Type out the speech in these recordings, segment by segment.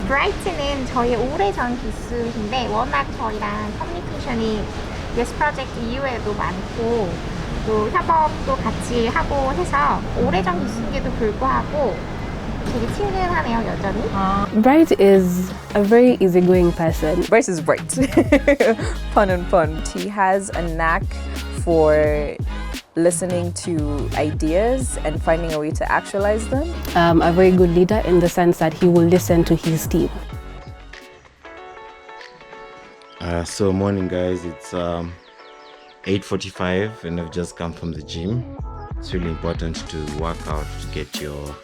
브라이트는 저희 오래전 기수인데 워낙 저희랑 커뮤니케이션이 예스 프로젝트 이후에도 많고 또 협업도 같이 하고 해서 오래전 기수인데도 불구하고 되게 친근하네요, 여전히. Bright is a very easygoing person. Bright is bright. Pun and pun. He has a knack for listening to ideas and finding a way to actualize them. A very good leader in the sense that he will listen to his team. So morning guys, it's 8:45 and I've just come from the gym. It's really important to work out to get your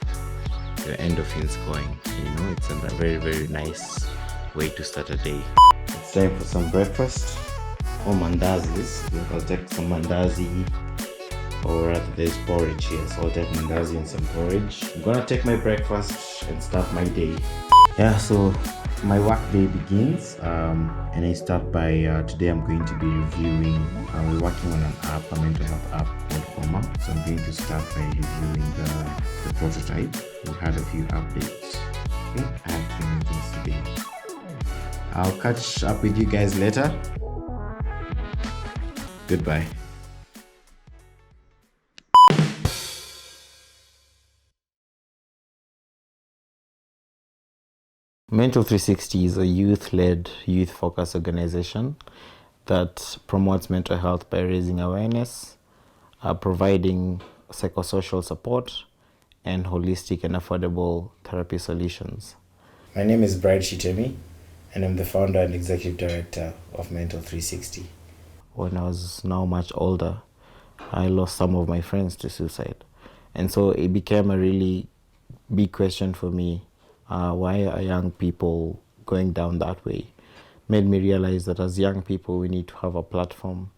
endorphins going. You know, it's a very nice way to start a day. It's time for some breakfast or mandazis. I'll take some mandazi, or rather there's porridge here, so I'll take mandazi and some porridge. I'm gonna take my breakfast and start my day. Yeah, so my work day begins and I start by today I'm going to be reviewing, we're working on an app, a mental health app called Coma. So I'm going to start by reviewing the prototype. We had a few updates. Okay, I have 3 meetings today. I'll catch up with you guys later. Goodbye. Mental 360 is a youth-led, youth-focused organization that promotes mental health by raising awareness, providing psychosocial support, and holistic and affordable therapy solutions. My name is Bride, and I'm the founder and executive director of Mental 360. When I was now much older, I lost some of my friends to suicide. And so it became a really big question for me. Why are young people going down that way? Made me realize that as young people, we need to have a platform,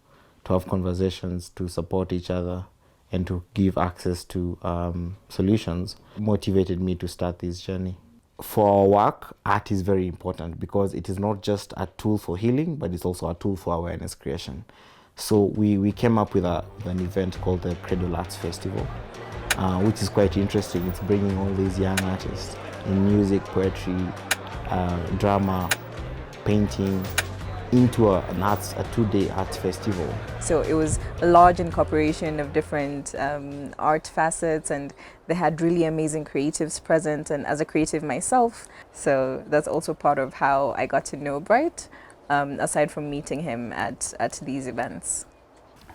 to have conversations, to support each other, and to give access to solutions. Motivated me to start this journey. For our work, art is very important because it is not just a tool for healing, but it's also a tool for awareness creation. So we came up with an event called the Cradle Arts Festival, which is quite interesting. It's bringing all these young artists in music, poetry, drama, painting into a 2-day arts festival. So it was a large incorporation of different art facets, and they had really amazing creatives present, and as a creative myself, so that's also part of how I got to know Bright, aside from meeting him at these events.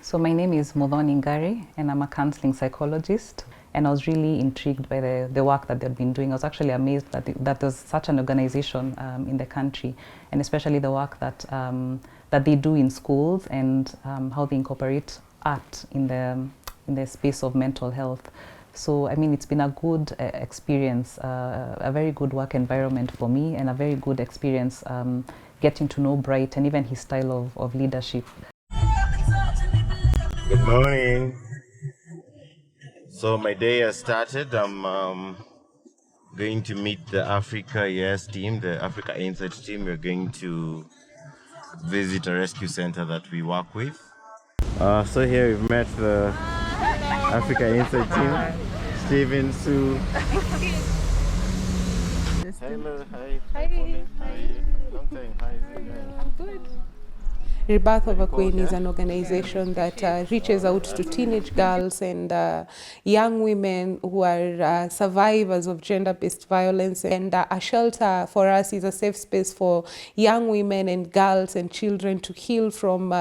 So my name is Modhoni Ngari and I'm a counseling psychologist, and I was really intrigued by the work that they've been doing. I was actually amazed that there's such an organization in the country, and especially the work that they do in schools and how they incorporate art in the space of mental health. So I mean, it's been a good experience, a very good work environment for me, and a very good experience getting to know Bright and even his style of leadership. Good morning. So my day has started. I'm going to meet the Africa team, the A프리카인사이트 team. We're going to visit a rescue center that we work with. So here we've met the A프리카인사이트 team. Steven, Sue. Hello, hi. Hi. Long time. How is it going? I'm good. Rebirth of a Queen is an organization that reaches out to teenage girls and young women who are survivors of gender-based violence. And a shelter for us is a safe space for young women and girls and children to heal from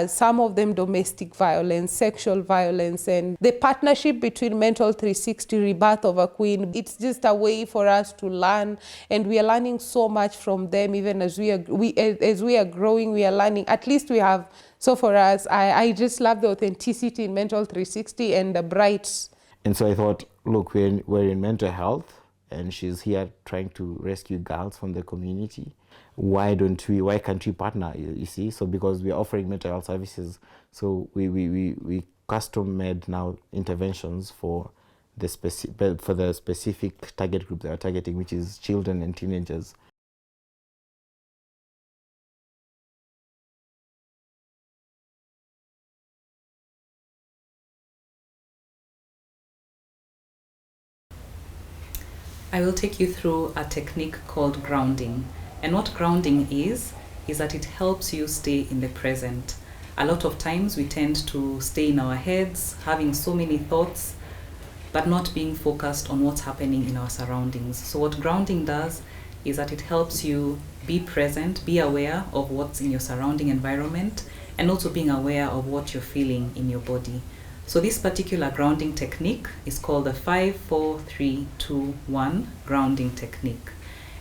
some of them domestic violence, sexual violence. And the partnership between Mental 360, Rebirth of a Queen, it's just a way for us to learn, and we are learning so much from them. Even as we are growing, we are learning. At least we have, so for us, I just love the authenticity in Mental 360 and the Bright. And so I thought, look, we're in mental health, and she's here trying to rescue girls from the community. Why can't we partner, you see? So because we're offering mental health services, so we custom made now interventions for the specific target group they are targeting, which is children and teenagers. I will take you through a technique called grounding. And what grounding is that it helps you stay in the present. A lot of times we tend to stay in our heads, having so many thoughts, but not being focused on what's happening in our surroundings. So what grounding does is that it helps you be present, be aware of what's in your surrounding environment, and also being aware of what you're feeling in your body. So this particular grounding technique is called the 5-4-3-2-1 grounding technique.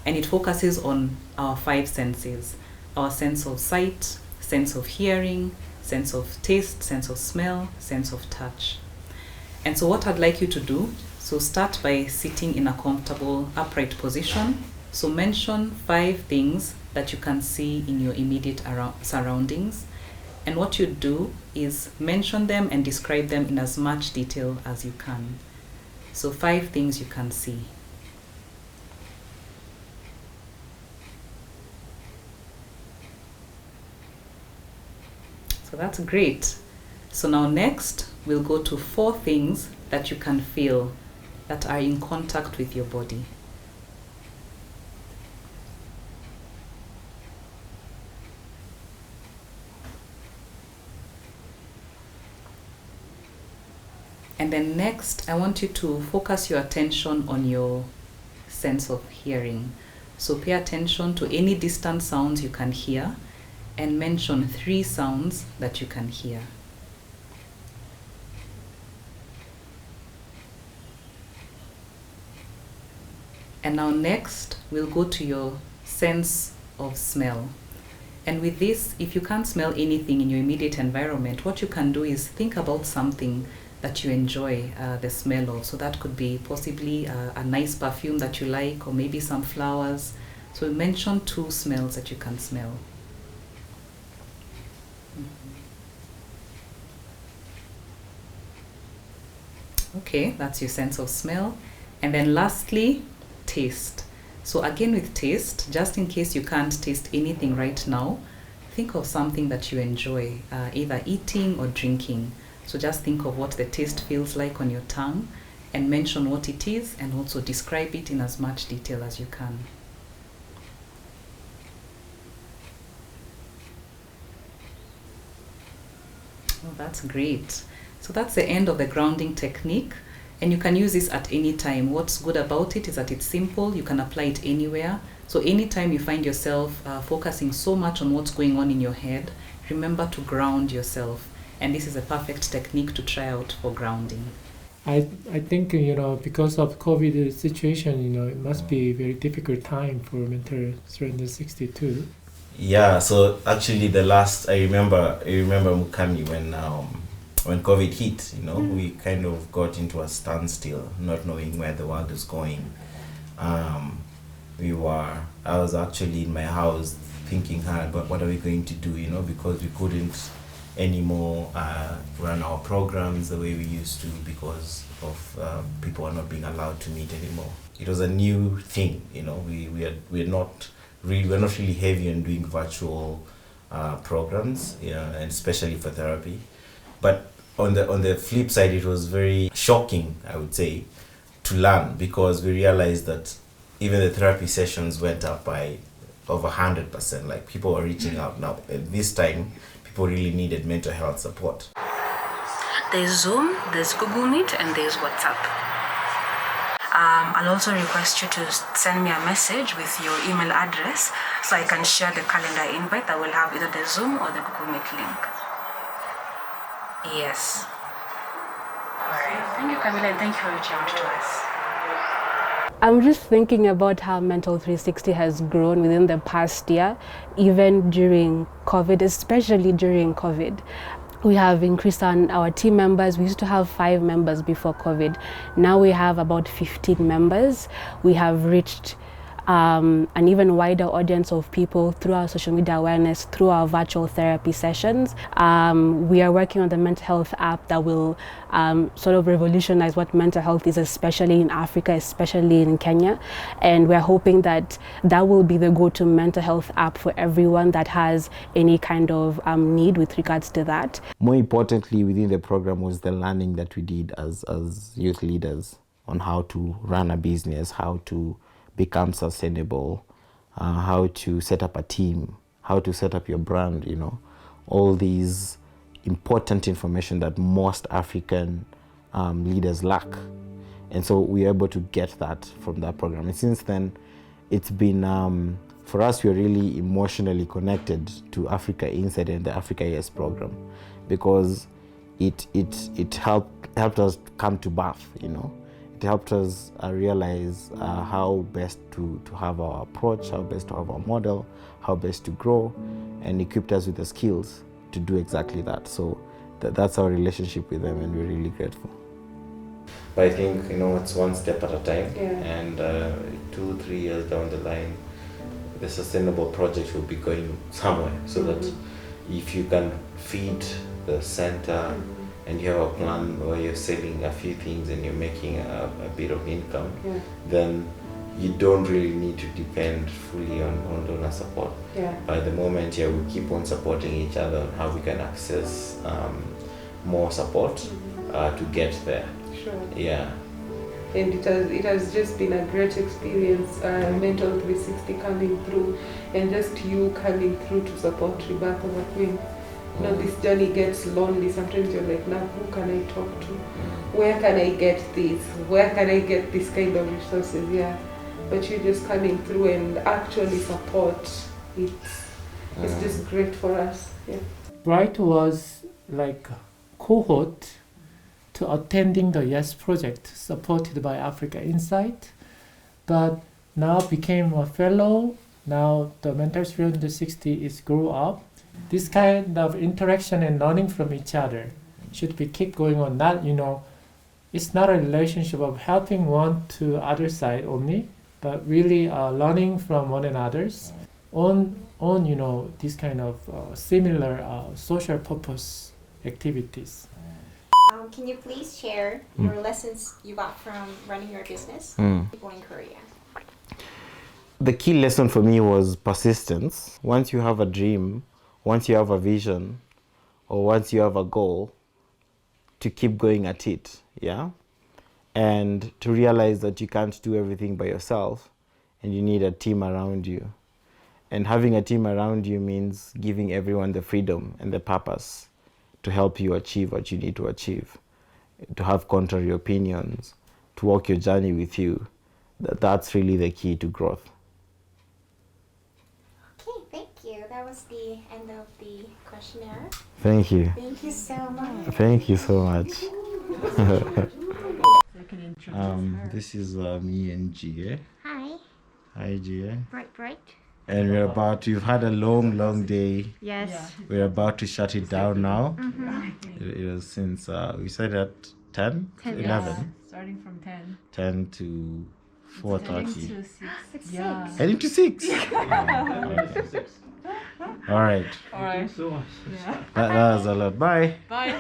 And it focuses on our 5 senses: our sense of sight, sense of hearing, sense of taste, sense of smell, sense of touch. And so what I'd like you to do, so start by sitting in a comfortable upright position. So mention 5 things that you can see in your immediate surroundings. And what you do is mention them and describe them in as much detail as you can. So 5 things you can see. So that's great. So now next, we'll go to 4 things that you can feel that are in contact with your body. And then next, I want you to focus your attention on your sense of hearing. So pay attention to any distant sounds you can hear and mention 3 sounds that you can hear. And now next, we'll go to your sense of smell. And with this, if you can't smell anything in your immediate environment, what you can do is think about something that you enjoy the smell of. So that could be possibly a nice perfume that you like, or maybe some flowers. So mention 2 smells that you can smell. Okay, that's your sense of smell. And then lastly, taste. So again with taste, just in case you can't taste anything right now, think of something that you enjoy, either eating or drinking. So just think of what the taste feels like on your tongue and mention what it is, and also describe it in as much detail as you can. Oh, that's great. So that's the end of the grounding technique, and you can use this at any time. What's good about it is that it's simple, you can apply it anywhere. So anytime you find yourself focusing so much on what's going on in your head, remember to ground yourself. And this is a perfect technique to try out for grounding. I think, because of COVID situation, it must be a very difficult time for mental 362. Yeah, so actually I remember Mukami when COVID hit, we kind of got into a standstill, not knowing where the world is going. I was actually in my house thinking hard about what are we going to do, because we couldn't anymore run our programs the way we used to because of people are not being allowed to meet anymore. It was a new thing, we're not really heavy on doing virtual programs, and especially for therapy. But on the flip side, it was very shocking, I would say, to learn, because we realized that even the therapy sessions went up by over 100%. Like, people were reaching out now. At this time, people really needed mental health support. There's Zoom, there's Google Meet, and there's WhatsApp. I'll also request you to send me a message with your email address so I can share the calendar invite that will have either the Zoom or the Google Meet link. Yes. All right. Thank you, Camila, and thank you for reaching out to us. I'm just thinking about how Mental 360 has grown within the past year, even during COVID, especially during COVID. We have increased our team members. We used to have 5 members before COVID. Now we have about 15 members. We have reached an even wider audience of people through our social media awareness, through our virtual therapy sessions. We are working on the mental health app that will sort of revolutionize what mental health is, especially in Africa, especially in Kenya. And we're hoping that that will be the go-to mental health app for everyone that has any kind of need with regards to that. More importantly, within the program was the learning that we did as youth leaders on how to run a business, how to become sustainable, how to set up a team, how to set up your brand, you know, all these important information that most African leaders lack. And so we were able to get that from that program. And since then, it's been, for us, we're really emotionally connected to A프리카인사이트 and the A프리카인사이트 program, because it helped us come to birth, you know. It helped us realize how best to have our approach, how best to have our model, how best to grow, and equipped us with the skills to do exactly that. So that's our relationship with them, and we're really grateful. But I think, you know, it's one step at a time, and 2-3 years down the line, the sustainable project will be going somewhere, so that if you can feed the center and you have a plan where you're selling a few things and you're making a bit of income, then you don't really need to depend fully on donor support. By the moment, we keep on supporting each other on how we can access more support to get there. Sure. Yeah. And it has just been a great experience, Mental 360 coming through, and just you coming through to support Rebirth of a Queen. You know, this journey gets lonely. Sometimes you're like, now who can I talk to? Where can I get this? Where can I get this kind of resources? Yeah. But you're just coming through and actually support. It's just great for us. Yeah. Bright was like cohort to attending the YES project supported by A프리카인사이트, but now became a fellow. Now the Mental 360 is grow up. This kind of interaction and learning from each other should be keep going on. Not, you know, it's not a relationship of helping one to other side only, but really learning from one another's on you know, this kind of similar social purpose activities. Can you please share your lessons you got from running your business people in Korea? The key lesson for me was persistence. Once you have a dream, once you have a vision, or once you have a goal, to keep going at it, yeah? And to realize that you can't do everything by yourself, and you need a team around you. And having a team around you means giving everyone the freedom and the purpose to help you achieve what you need to achieve, to have contrary opinions, to walk your journey with you. That's really the key to growth. Okay, thank you. That was the end of the questionnaire. Thank you. Thank you so much. Thank you so much. This is me and Gia. Hi, Hi, Gia. Bright. And we've had a long day. Yes. We're about to shut it down now. It was since, we started at 10? 11? Yeah, starting from 10. 10 to 4:30. It's Heading to 6? Okay. All right. All right. That was a lot. Bye. Bye.